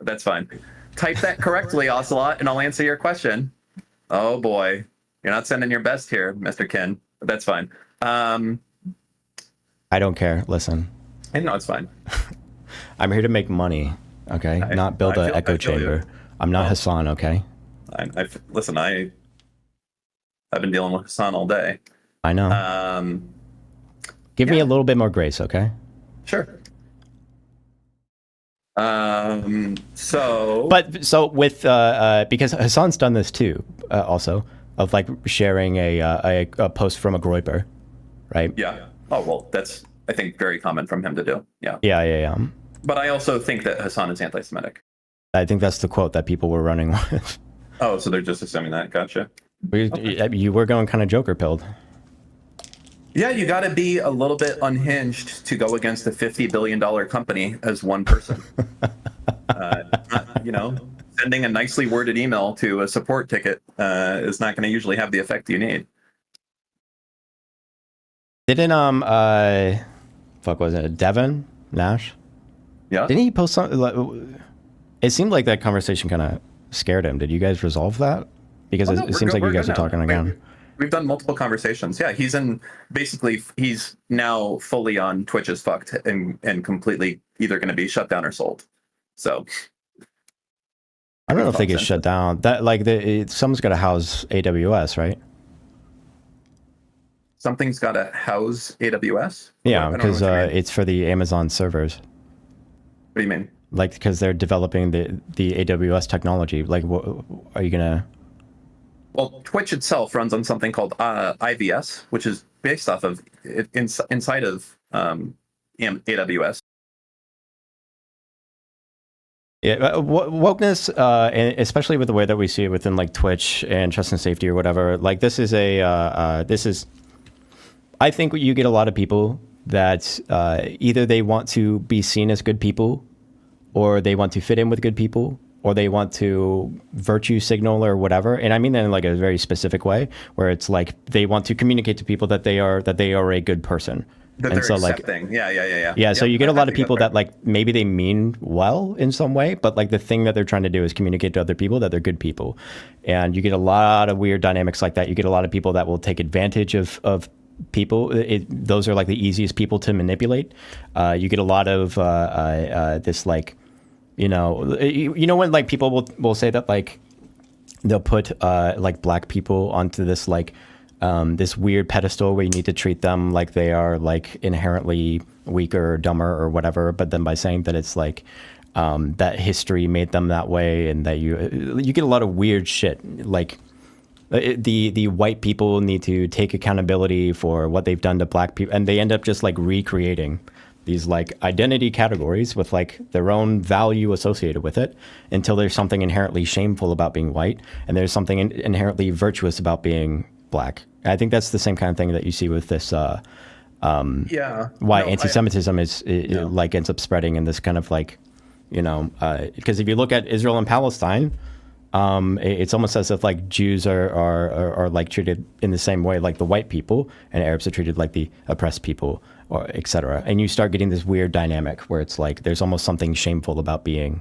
That's fine. Type that correctly, Ocelot, and I'll answer your question. Oh boy, you're not sending your best here, Mr. Kin, but that's fine. I don't care. Listen. And no, it's fine. I'm here to make money, okay? Not build an echo chamber. I'm not Hassan, okay? Listen, I've been dealing with Hassan all day. I know. Give me a little bit more grace, okay? Sure. Because Hassan's done this too, also, of like sharing a post from a Groyper, right? Yeah. Oh, well, that's, I think, very common from him to do. Yeah. Yeah. But I also think that Hassan is anti-Semitic. I think that's the quote that people were running with. Oh, so they're just assuming that. Gotcha. You were going kind of Joker pilled. Yeah, you got to be a little bit unhinged to go against a $50 billion company as one person. Sending a nicely worded email to a support ticket is not going to usually have the effect you need. Didn't was it Devin Nash? Yeah. Didn't he post something? It seemed like that conversation kind of scared him. Did you guys resolve that? Because it seems like you guys are talking again. We've done multiple conversations. Yeah, he's now fully on Twitch as fucked and completely either going to be shut down or sold. So I don't know if they get shut down. That someone's got to house AWS, right? Something's got to house AWS. Yeah, because it's for the Amazon servers. What do you mean? Like, because they're developing the AWS technology. Like, what are you gonna? Well, Twitch itself runs on something called IVS, which is based off of inside of AWS. Yeah, wokeness, especially with the way that we see it within like Twitch and trust and safety or whatever. Like, this is I think you get a lot of people that either they want to be seen as good people, or they want to fit in with good people, or they want to virtue signal or whatever. And I mean that in like a very specific way, where it's like they want to communicate to people that they are a good person. That they're accepting. Yeah, so you get a lot of people that like maybe they mean well in some way, but like the thing that they're trying to do is communicate to other people that they're good people. And you get a lot of weird dynamics like that. You get a lot of people that will take advantage of people. Those are like the easiest people to manipulate. You get a lot of this like, when like people will say that like they'll put like black people onto this like this weird pedestal where you need to treat them like they are like inherently weaker or dumber or whatever, but then by saying that it's like that history made them that way, and that you get a lot of weird shit. Like the white people need to take accountability for what they've done to black people, and they end up just like recreating these like identity categories with like their own value associated with it, until there's something inherently shameful about being white and there's something inherently virtuous about being black. I think that's the same kind of thing that you see with this anti-Semitism like ends up spreading in this kind of like, because if you look at Israel and Palestine, it's almost as if like Jews are like treated in the same way like the white people, and Arabs are treated like the oppressed people, or etc. And you start getting this weird dynamic where it's like there's almost something shameful about being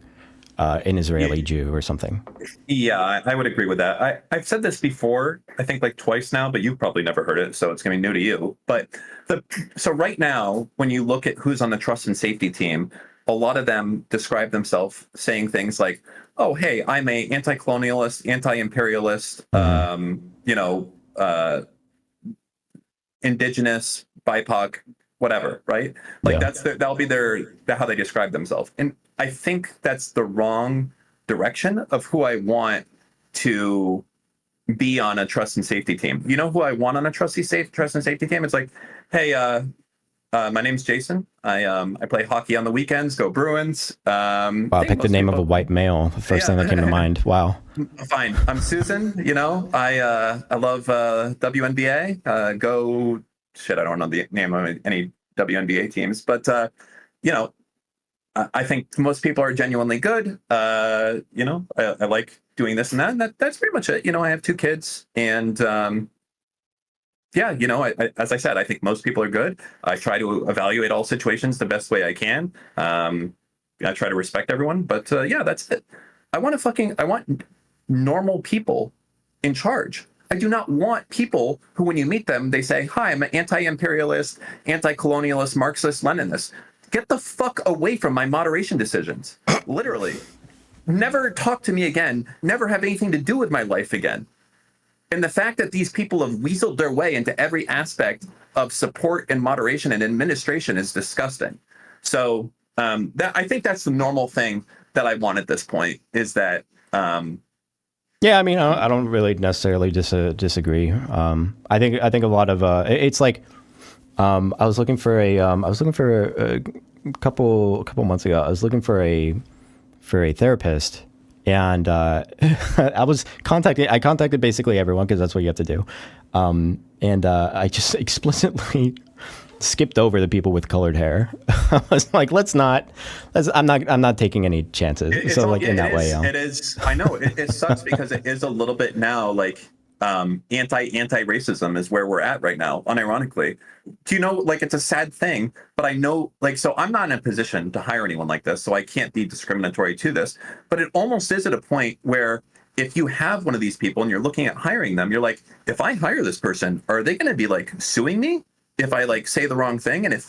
an Israeli Jew or something. Yeah, I would agree with that. I've said this before, I think like twice now, but you've probably never heard it, so it's going to be new to you. But so right now, when you look at who's on the trust and safety team, a lot of them describe themselves saying things like, oh, hey, I'm a anti-colonialist, anti-imperialist, indigenous, BIPOC, whatever, right? Like that'll be how they describe themselves. And I think that's the wrong direction of who I want to be on a trust and safety team. You know who I want on a trust and safety team? It's like, hey, my name's Jason. I play hockey on the weekends. Go Bruins. Wow, I picked the name of a white male. The first thing that came to mind. Wow. Fine. I'm Susan. I love WNBA. Go. Shit, I don't know the name of any WNBA teams, but I think most people are genuinely good. I like doing this and that. And that's pretty much it. I have 2 kids, and as I said, I think most people are good. I try to evaluate all situations the best way I can. I try to respect everyone, but yeah, that's it. I want normal people in charge. I do not want people who, when you meet them, they say, hi, I'm an anti-imperialist, anti-colonialist, Marxist, Leninist. Get the fuck away from my moderation decisions. Literally. Never talk to me again. Never have anything to do with my life again. And the fact that these people have weaseled their way into every aspect of support and moderation and administration is disgusting. So I think that's the normal thing that I want at this point, is that yeah, I mean, I don't really necessarily disagree. I think a lot of it's like I was looking for a couple months ago. I was looking for a therapist, and I contacted basically everyone, because that's what you have to do. And I just explicitly skipped over the people with colored hair. I was like, I'm not taking any chances. So like in that way, it is. I know it sucks because it is a little bit now like anti-racism is where we're at right now, unironically. Do you know, like, it's a sad thing, but I know, like, so I'm not in a position to hire anyone like this, so I can't be discriminatory to this, but it almost is at a point where if you have one of these people and you're looking at hiring them, you're like, if I hire this person, are they going to be like suing me if I like say the wrong thing? And it